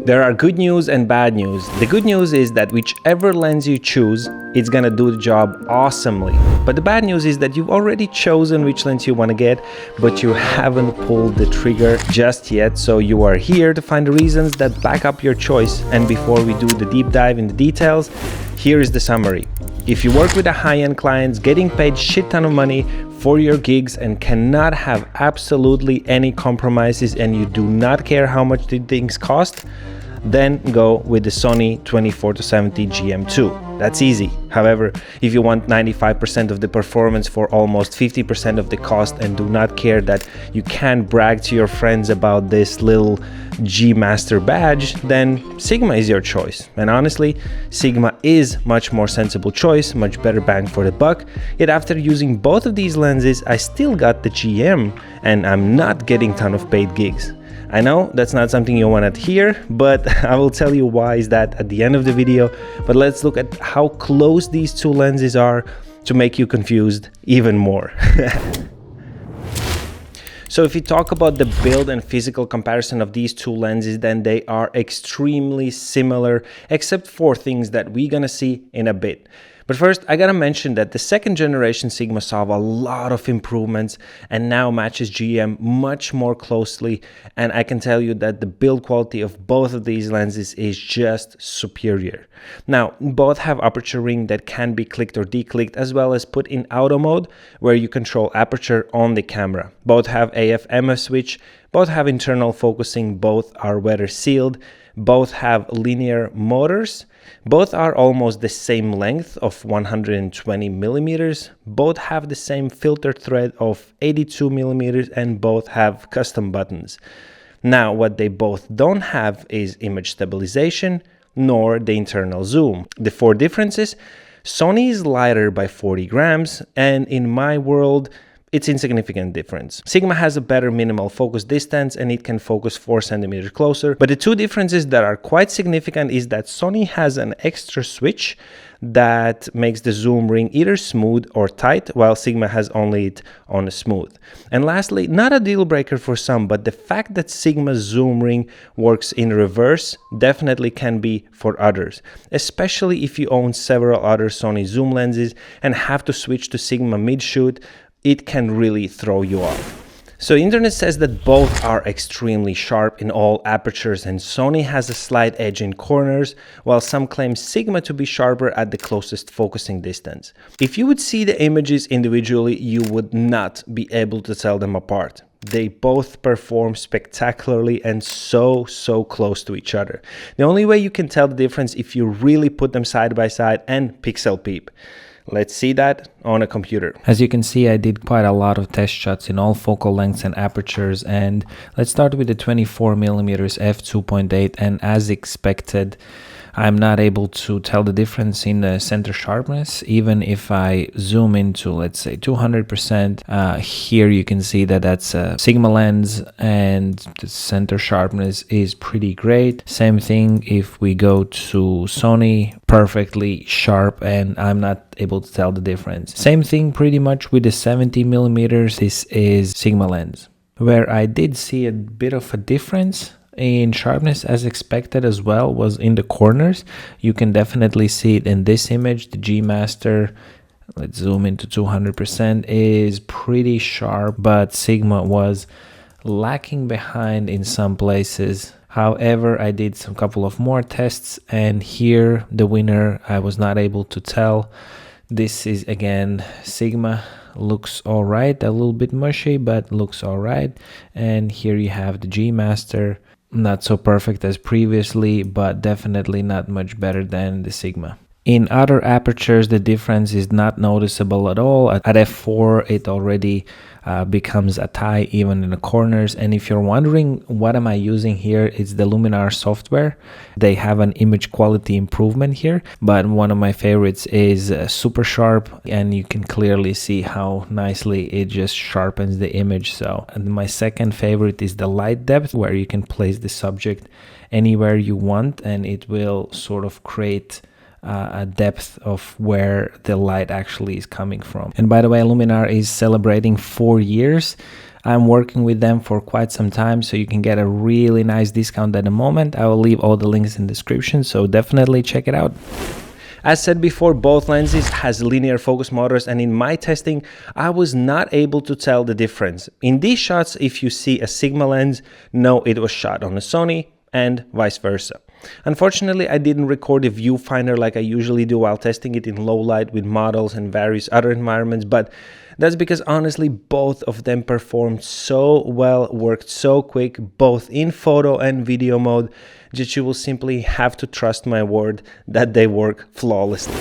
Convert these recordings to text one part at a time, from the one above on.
There are good news and bad news. The good news is that whichever lens you choose, it's gonna do the job awesomely. But the bad news is that you've already chosen which lens you want to get, but you haven't pulled the trigger just yet. So you are here to find the reasons that back up your choice. And before we do the deep dive in the details, here is the summary. If you work with a high-end clients getting paid shit ton of money for your gigs and cannot have absolutely any compromises and you do not care how much the things cost, then go with the Sony 24-70 GM2. That's easy. However, if you want 95% of the performance for almost 50% of the cost and do not care that you can't brag to your friends about this little G Master badge, then Sigma is your choice. And honestly, Sigma is much more sensible choice, much better bang for the buck. Yet after using both of these lenses, I still got the GM and I'm not getting ton of paid gigs. I know that's not something you want to hear, but I will tell you why is that at the end of the video. But let's look at how close these two lenses are to make you confused even more. So if you talk about the build and physical comparison of these two lenses, then they are extremely similar, except for things that we're gonna see in a bit. But first, I gotta mention that the second generation Sigma saw a lot of improvements and now matches GM much more closely. And I can tell you that the build quality of both of these lenses is just superior. Now, both have aperture ring that can be clicked or declicked, as well as put in auto mode where you control aperture on the camera. Both have AF/MF switch, both have internal focusing, both are weather sealed, both have linear motors. Both are almost the same length of 120 millimeters. Both have the same filter thread of 82 millimeters and both have custom buttons. Now, what they both don't have is image stabilization nor the internal zoom. The four differences: Sony is lighter by 40 grams, and in my world, it's insignificant difference. Sigma has a better minimal focus distance and it can focus 4 centimeters closer. But the two differences that are quite significant is that Sony has an extra switch that makes the zoom ring either smooth or tight, while Sigma has only it on a smooth. And lastly, not a deal breaker for some, but the fact that Sigma's zoom ring works in reverse definitely can be for others, especially if you own several other Sony zoom lenses and have to switch to Sigma mid-shoot. It can really throw you off. So internet says that both are extremely sharp in all apertures and Sony has a slight edge in corners, while some claim Sigma to be sharper at the closest focusing distance. If you would see the images individually, you would not be able to tell them apart. They both perform spectacularly and so close to each other. The only way you can tell the difference if you really put them side by side and pixel peep. Let's see that on a computer. As you can see, I did quite a lot of test shots in all focal lengths and apertures, and let's start with the 24mm f2.8, and as expected, I'm not able to tell the difference in the center sharpness. Even if I zoom into, let's say, 200%, here you can see that that's a Sigma lens and the center sharpness is pretty great. Same thing if we go to Sony, perfectly sharp, and I'm not able to tell the difference. Same thing pretty much with the 70mm. This is Sigma lens. Where I did see a bit of a difference in sharpness as expected as well was in the corners. You can definitely see it in this image. The G Master, let's zoom into 200%, is pretty sharp, but Sigma was lacking behind in some places. However, I did some couple of more tests, and here the winner I was not able to tell. This is again Sigma. Looks all right, a little bit mushy, but looks all right. And here you have the G Master. Not so perfect as previously, but definitely not much better than the Sigma. In other apertures, the difference is not noticeable at all. At f4, it already becomes a tie even in the corners. And if you're wondering what am I using here, it's the Luminar software. They have an image quality improvement here, but one of my favorites is super sharp, and you can clearly see how nicely it just sharpens the image. So, and my second favorite is the light depth, where you can place the subject anywhere you want and it will sort of create a depth of where the light actually is coming from. And by the way, Luminar is celebrating 4 years. I'm working with them for quite some time, so you can get a really nice discount at the moment. I will leave all the links in the description, so definitely check it out. As said before, both lenses has linear focus motors, and in my testing, I was not able to tell the difference. In these shots, if you see a Sigma lens, know it was shot on a Sony, and vice versa. Unfortunately, I didn't record a viewfinder like I usually do while testing it in low light with models and various other environments, but that's because honestly both of them performed so well, worked so quick, both in photo and video mode, that you will simply have to trust my word that they work flawlessly.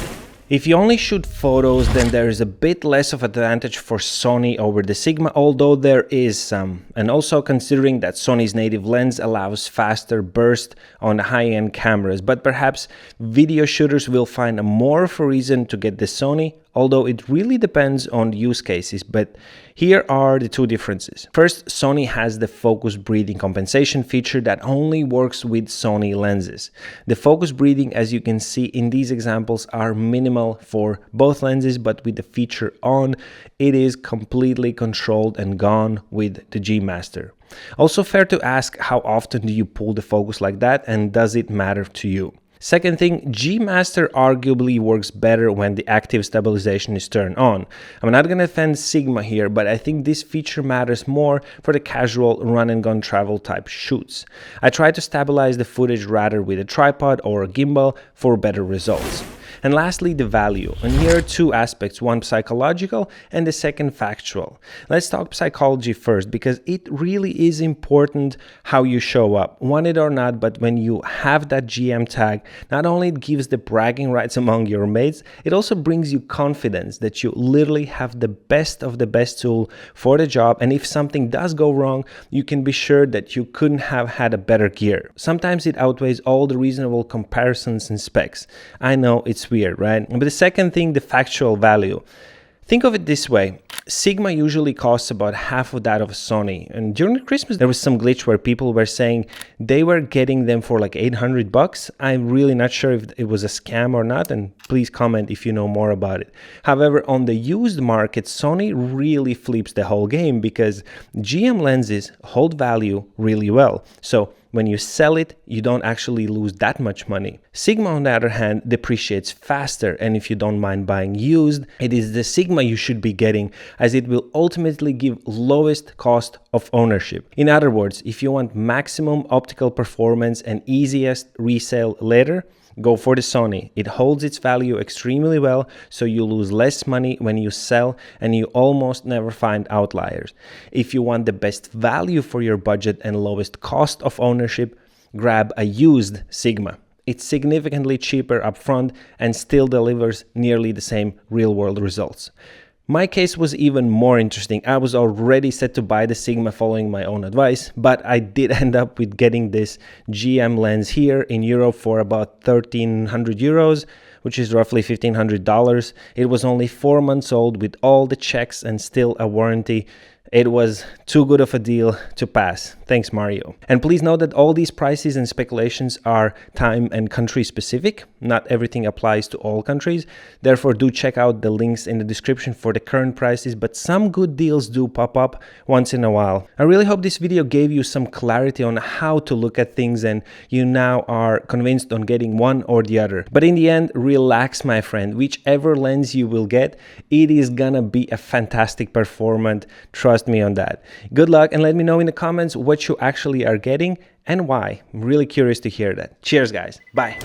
If you only shoot photos, then there is a bit less of advantage for Sony over the Sigma, although there is some. And also considering that Sony's native lens allows faster burst on high-end cameras, but perhaps video shooters will find more of a reason to get the Sony, although it really depends on the use cases. But here are the two differences. First, Sony has the focus breathing compensation feature that only works with Sony lenses. The focus breathing, as you can see in these examples, are minimal for both lenses, but with the feature on, it is completely controlled and gone with the G Master. Also fair to ask, how often do you pull the focus like that, and does it matter to you? Second thing, G Master arguably works better when the active stabilization is turned on. I'm not gonna offend Sigma here, but I think this feature matters more for the casual run and gun travel type shoots. I try to stabilize the footage rather with a tripod or a gimbal for better results. And lastly, the value. And here are two aspects, one psychological and the second factual. Let's talk psychology first, because it really is important how you show up. Want it or not, but when you have that GM tag, not only it gives the bragging rights among your mates, it also brings you confidence that you literally have the best of the best tool for the job. And if something does go wrong, you can be sure that you couldn't have had a better gear. Sometimes it outweighs all the reasonable comparisons and specs. I know it's weird, right? But the second thing, the factual value. Think of it this way. Sigma usually costs about half of that of a Sony. And during Christmas, there was some glitch where people were saying they were getting them for like $800. I'm really not sure if it was a scam or not. And please comment if you know more about it. However, on the used market, Sony really flips the whole game because GM lenses hold value really well. So when you sell it, you don't actually lose that much money. Sigma, on the other hand, depreciates faster, and if you don't mind buying used, it is the Sigma you should be getting, as it will ultimately give lowest cost of ownership. In other words, if you want maximum optical performance and easiest resale later, go for the Sony. It holds its value extremely well, so you lose less money when you sell and you almost never find outliers. If you want the best value for your budget and lowest cost of ownership, grab a used Sigma. It's significantly cheaper upfront and still delivers nearly the same real-world results. My case was even more interesting. I was already set to buy the Sigma following my own advice, but I did end up with getting this GM lens here in Europe for about 1,300 euros, which is roughly $1,500. It was only 4 months old with all the checks and still a warranty. It was too good of a deal to pass. Thanks, Mario. And please note that all these prices and speculations are time and country specific. Not everything applies to all countries. Therefore, do check out the links in the description for the current prices, but some good deals do pop up once in a while. I really hope this video gave you some clarity on how to look at things and you now are convinced on getting one or the other. But in the end, relax, my friend. Whichever lens you will get, it is gonna be a fantastic performance. Trust me on that. Good luck, and let me know in the comments what you actually are getting and why. I'm really curious to hear that. Cheers, guys. Bye.